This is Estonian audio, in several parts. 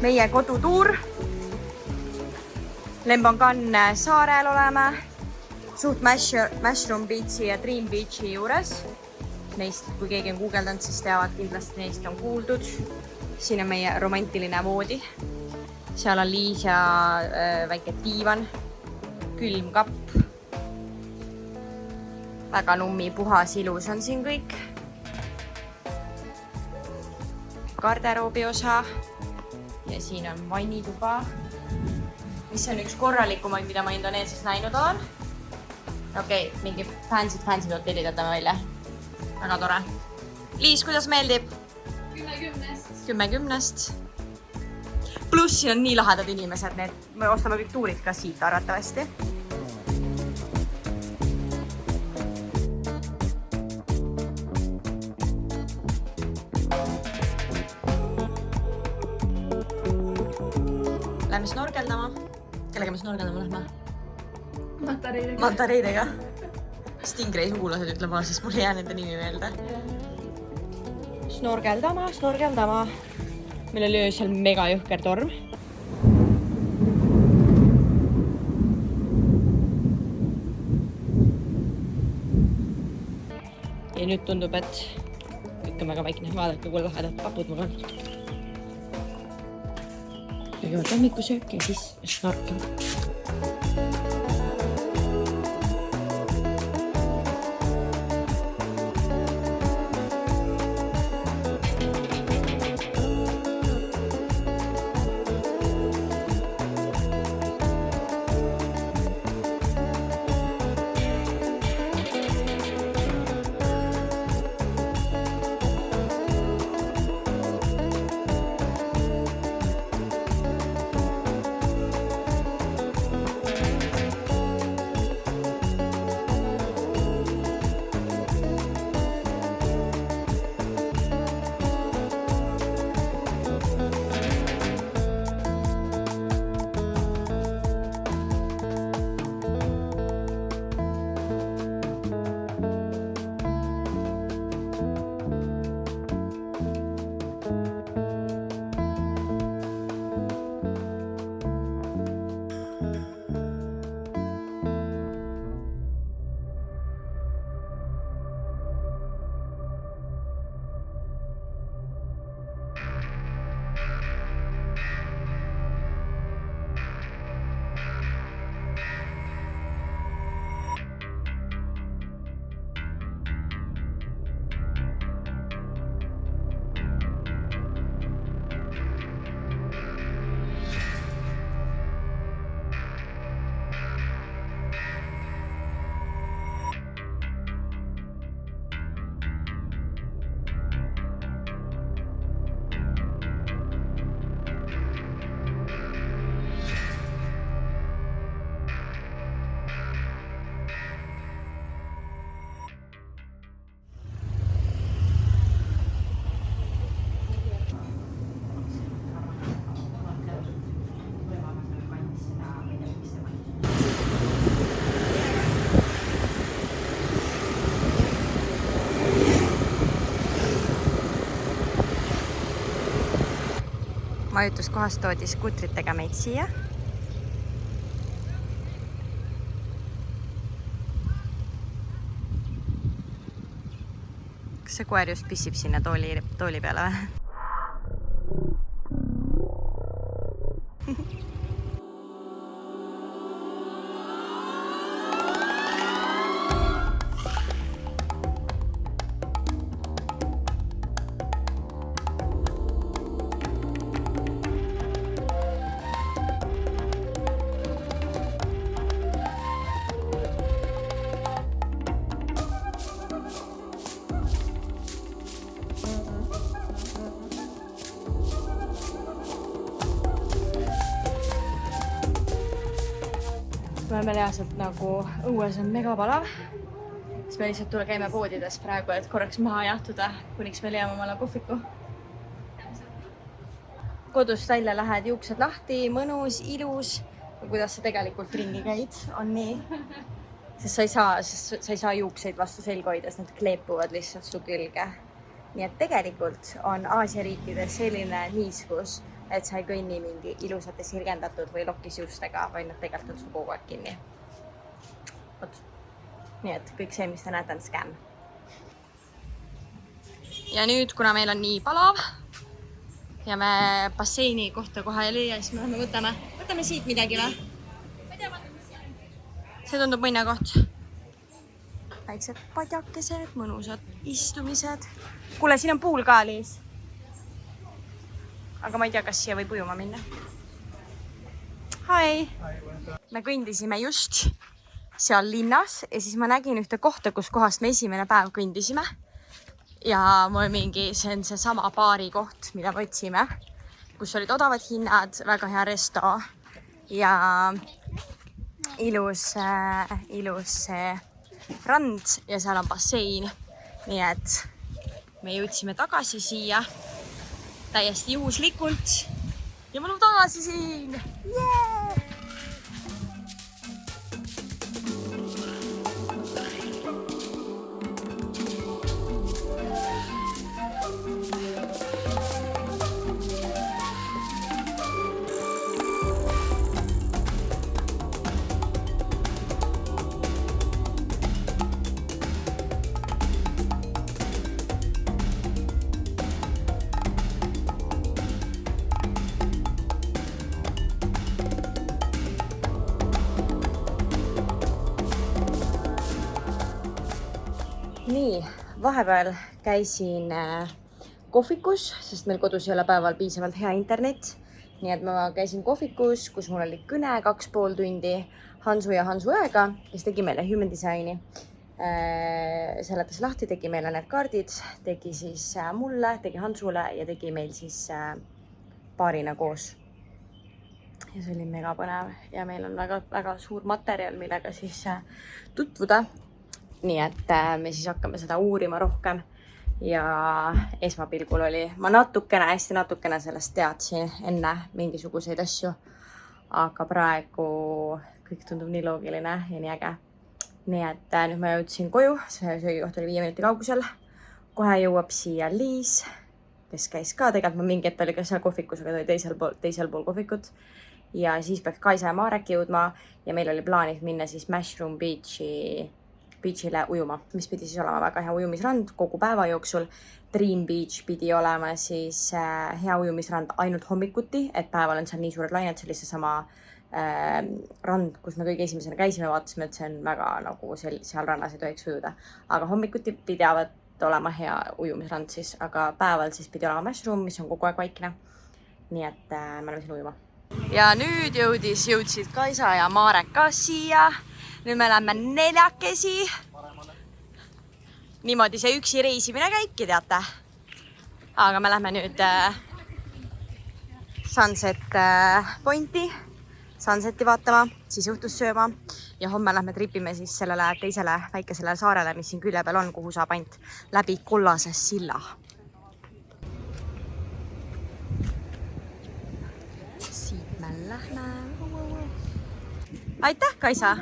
meie kodutuur. Lembangan saarel oleme. Suht Mushroom Beachi ja Dream Beachi juures. Neist, kui keegi on guugeldanud, siis teavad kindlasti neist on kuuldud. Siin on meie romantiline voodi. Seal on liis ja väike diivan, külmkapp. Väga nummi, puhas, ilus on siin kõik. Garderoobi osa ja siin on vannituba, mis on üks korralikumaid, mida ma Indoneesias näinud olen. Okei, mingi fansid hotellid jätame välja. Väga tore. Liis, kuidas meeldib? 10-10. Pluss siin on nii lahedad inimesed, me ostame kõik tuurid ka siit arvatavasti. Lähme snorkeldama. Kellega me snorkeldama lähme? Mantareidega. Stingray sugulased ütlema, sest mul ei jää nende nimi meelde. Snorkeldama. Meil oli öösel mega jõhker torm. Ja nüüd tundub, et kõik on väga vaikne. Vaadake, kui lahedad papud mul on. Kõigepealt hommikusöök ja siis snorkel. Majutuskohast toodi skutritega meid siia. Kas see koer just pissib sinna tooli peale või? Me oleme reaalselt nagu õues on mega palav. Siis me lihtsalt käime poodides praegu, et korraks maha jahtuda, kuniks me leiame omale kohviku. Kodust välja lähed, juuksed lahti, mõnus, ilus. Kuidas sa tegelikult ringi käid, on nii. Sest sa ei saa juukseid vastu selga hoida, sest nad kleepuvad lihtsalt su külge. Nii et tegelikult on Aasia riikides selline niiskus et sa ei kõnni mingi ilusate sirgendatud või lokkisjuustega, vaid nad tegelikult on sul kogu aeg kinni. Vot. Nii et kõik see, mis te näete, on scam. Ja nüüd, kuna meil on nii palav ja me basseini kohta kohe ei leia, siis me võtame siit midagi või? See tundub mõne koht. Väiksed padjakesed, mõnusad istumised. Kuule, siin on pool ka, Liis. Aga ma ei tea, kas siia võib ujuma minna. Hi! Me kõndisime just seal linnas ja siis ma nägin ühte kohta, kus kohast me esimene päev kõndisime. Ja mul mingi, see on see sama baari koht, mida me otsime, kus olid odavad hinnad, väga hea resto ja ilus rand ja seal on bassein. Nii et me jõudsime tagasi siia täiesti juhuslikult ja me oleme tagasi siin. Yeah! Nii, vahepeal käisin kohvikus, sest meil kodus ei ole päeval piisavalt hea internet. Nii et ma käisin kohvikus, kus mul oli kõne 2,5 tundi Hansu ja Hansu õega, kes tegi meile human designi. Seletas lahti, tegi meile need kaardid, tegi siis mulle, tegi Hansule ja tegi meil siis paarina koos. Ja see oli mega põnev ja meil on väga suur materjal, millega siis tutvuda. Nii et me siis hakkame seda uurima rohkem ja esmapilgul oli, ma hästi natukene sellest teadsin enne mingisuguseid asju, aga praegu kõik tundub nii loogiline ja nii äge. Nii et nüüd ma jõudsin koju, see söögikoht oli 5 minuti kaugusel, kohe jõuab siia Liis, kes käis ka, tegelikult ma mingi hetk oli ka seal kohvikus, aga ta oli teisel pool kohvikut ja siis peaks Kaisa ja Marek jõudma ja meil oli plaanis minna siis Mushroom Beachile ujuma, mis pidi siis olema väga hea ujumisrand kogu päeva jooksul. Dream Beach pidi olema siis hea ujumisrand ainult hommikuti, et päeval on seal nii suured lained, see oli see sama rand, kus me kõige esimesena käisime, vaatasime, et see on väga nagu seal rannas ei tohiks ujuda. Aga hommikuti pidavat olema hea ujumisrand siis, aga päeval siis pidi olema Mushroom, mis on kogu aeg vaikne. Nii et me oleme siin ujuma. Ja nüüd jõudsid Kaisa ja Marek ka siia. Nüüd me läheme 4 Niimoodi see üksi reisimine käibki, teate. Aga me lähme nüüd Sunset Pointi, Sunseti vaatama, siis õhtust sööma ja homme lähme tripime siis sellele teisele väikesele saarele, mis siin külje peal on, kuhu saab ainult läbi kollase silla. Siit me lähme. Aitäh, Kaisa!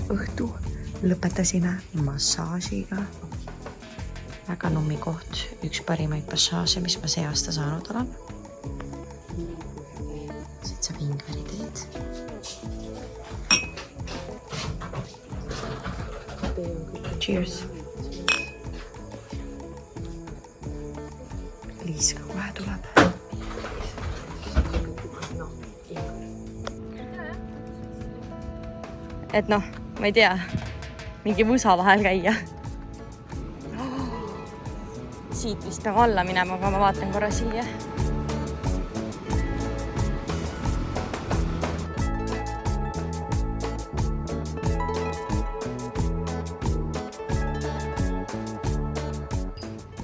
Õhtu lõpetasime massaažiga. Väga nummi koht, üks parimaid massaaže, mis ma see aasta saanud olen. Siit saab ingveri teed. Cheers! Liis ka kohe tuleb. Et noh, ma ei tea, mingi võsa vahel käia. Siit vist peab alla minema, aga ma vaatan korra siia.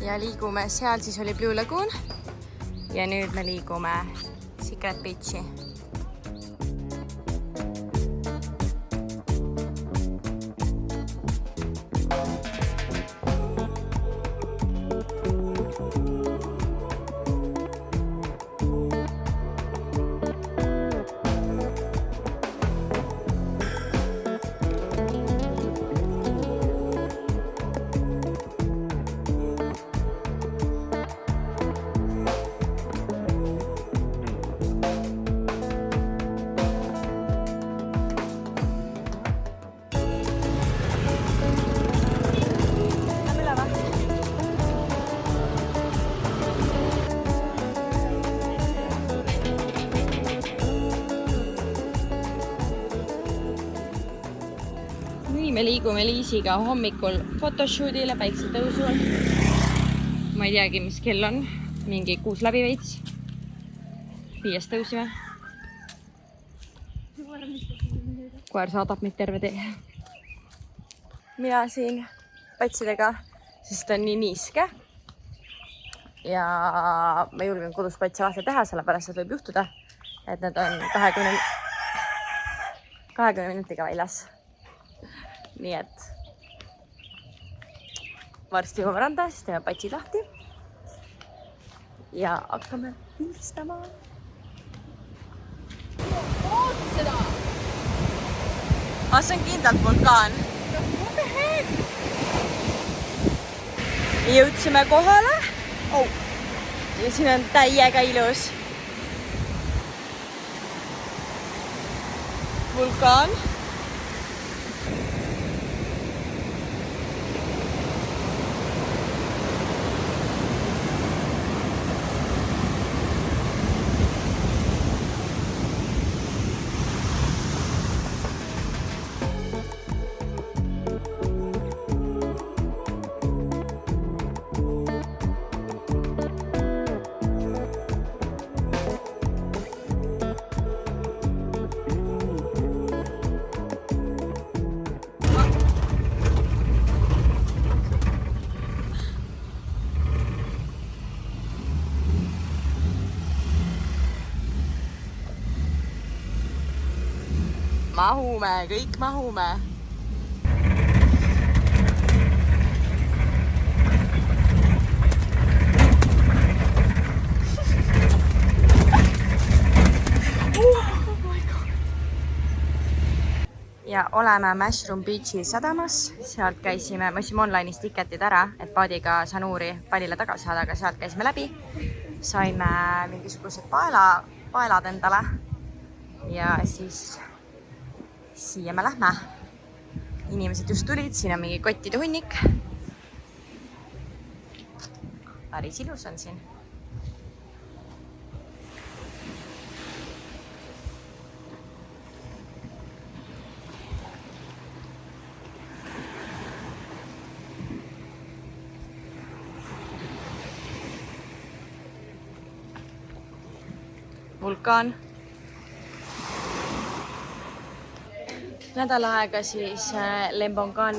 Ja liigume, seal siis oli Blue Lagoon ja nüüd me liigume Secret Beachi. nii, me liigume Liisiga hommikul photoshootile päiksetõusul. Ma ei teagi, mis kell on. Mingi 6 läbi veits. 5 tõusime. Koer saadab meid terve tee. Mina siin patsidega, sest on nii niiske. Ja ma julgen kodus patsi lahti teha, sellepärast et võib juhtuda, et need on 20 minutiga väljas. Nii et varsti jõuame randa, siis teeme patsid lahti ja hakkame pildistama. Oota seda! See on kindlalt vulkaan. What the heck? Jõudsime kohale. Ja siin on täiega ilus vulkaan. Mahume, kõik mahume. Ja oleme Mushroom Beachi sadamas. Sealt käisime, ma ostsime online'is tiketid ära, et paadiga Sanuuri pallile tagasi saada, aga sealt käisime läbi. Saime mingisugused paelad endale ja siis siia me lähme. Inimesed just tulid, siin on mingi kottide hunnik. Päris ilus on siin. Vulkaan. Nädal aega siis Lembongan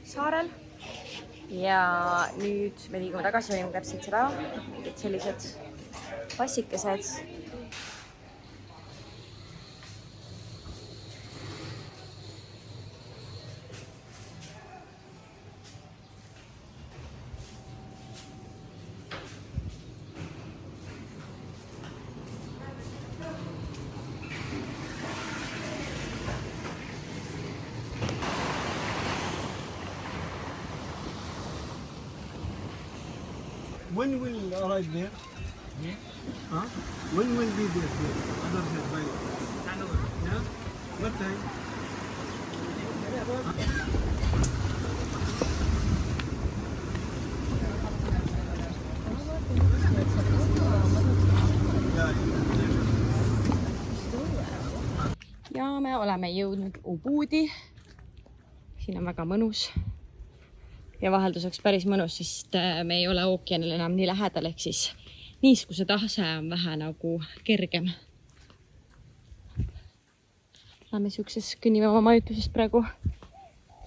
saarel ja nüüd me liigume tagasi, olime täpselt seda, et sellised passikesed. When will arrive there? Yeah. Huh? When will be there? Other side by yeah? What time? Ja me oleme jõudnud Ubudi. Siin on väga mõnus. Ja vahelduseks päris mõnus, sest me ei ole ookeanil enam nii lähedal, ehk siis niiskuse tase on vähe nagu kergem. Läheme siukses kõnnime oma majutusest praegu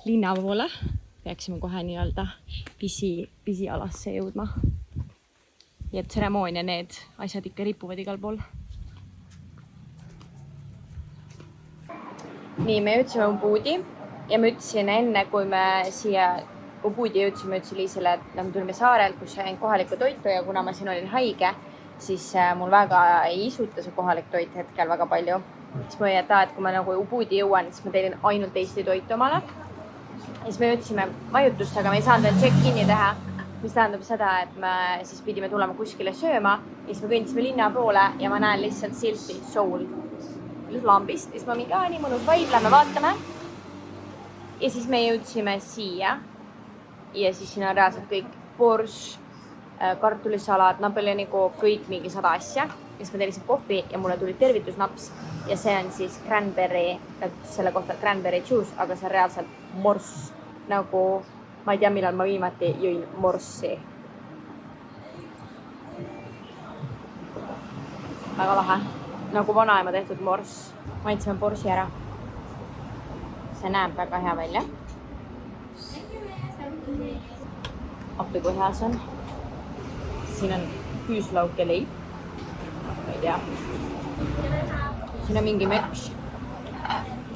linna poole. Peaksime kohe nii-öelda pisialasse jõudma. Ja tseremoonia, need asjad ikka ripuvad igal pool. Nii, me jõudsime Ubudi ja ma ütlesin enne, kui me siia Ubudi jõudsime, ütlesin Liisile, et me tulime saarelt, kus sain kohalikku toitu ja kuna ma siin olin haige, siis mul väga ei isuta see kohalik toit hetkel väga palju. Siis ma võin, et kui ma nagu Ubudi jõuan, siis ma tein ainult Eesti toitu omale. Ja siis me jõudsime majutusse, aga me ei saanud veel check-in'i teha, mis tähendab seda, et me siis pidime tulema kuskile sööma. Ja siis me kõndisime linna poole ja ma näen lihtsalt silti Soul lambist. Ja siis ma mingi, nii mõnus vaid, lähme vaatame. Ja siis me jõudsime siia. Ja siis siin on reaalselt kõik borš, kartulisalad, napoleonikook, kõik mingi 100 asja. siis ma tellisin kohvi ja mulle tuli tervitusnaps ja see on siis cranberry, selle kohta cranberry juice, aga see on reaalselt morss. Nagu ma ei tea, millal ma viimati jõin morssi. Väga lahe. Nagu vanaema tehtud morss. Maitseme borsi ära. See näeb väga hea välja. Appi kui hea see on. Siin on küüslauk ja leib. Ma ei tea. Siin on mingi meks,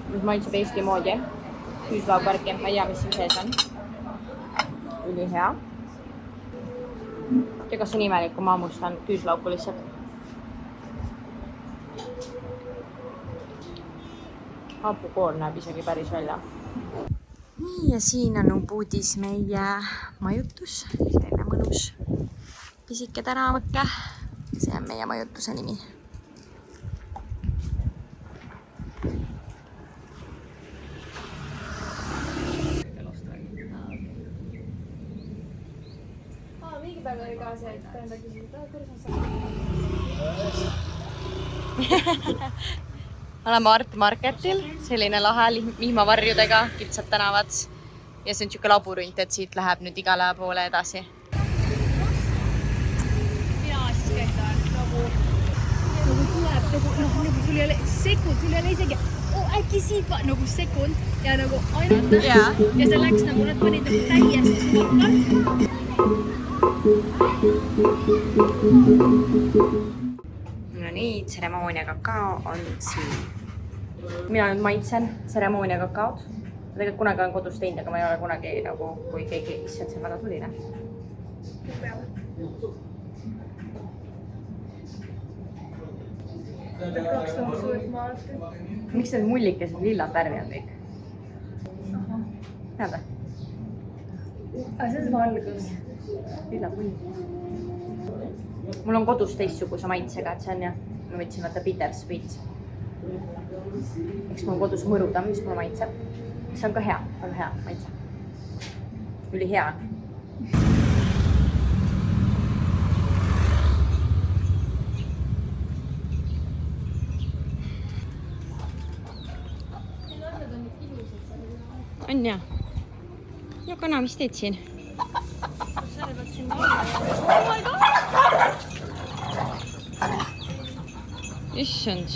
mis maitseb Eesti moodi. Küüslauk värki, ma ei tea, mis siin sees on. Üli hea. Ja kas on imelik, kui ma hammustan küüslauku lihtsalt. Hapukoor näeb isegi päris välja. Nii, ja siin on Ubudis meie majutus. Selline mõnus pisike tänavake. See on meie majutuse nimi. Mingi päev oli ka see, et enda küsisid, Oleme Art Marketil, selline lahe vihmavarjudega, kitsad tänavad ja see on niisugune laburunt, et siit läheb nüüd igale poole edasi. mina siis käitan nagu tuleb nagu sul ei ole sekund, sul ei ole isegi äkki siit nagu sekund ja nagu ainult ja see läks nagu, nad panid nagu täiesti suvakalt. No nii, tseremoonia kakao on siin. Mina nüüd maitsen tseremoonia kakaod. Ma tegelikult kunagi olen kodus teinud, aga ma ei ole kunagi nagu, kui keegi issand, see on väga tuline. Miks need mullikesed lillad värvi on kõik? Näed või? Aga see on valgus. Lillad mullik. Mul on kodus teistsuguse maitsega, et see on jah, ma võtsin vaata bitter sweet. Eks mul on kodus mõrudam, mis mulle maitseb. See on ka hea, väga hea maitse. Üli hea. On jah. Ja kana, mis teed siin? Issand.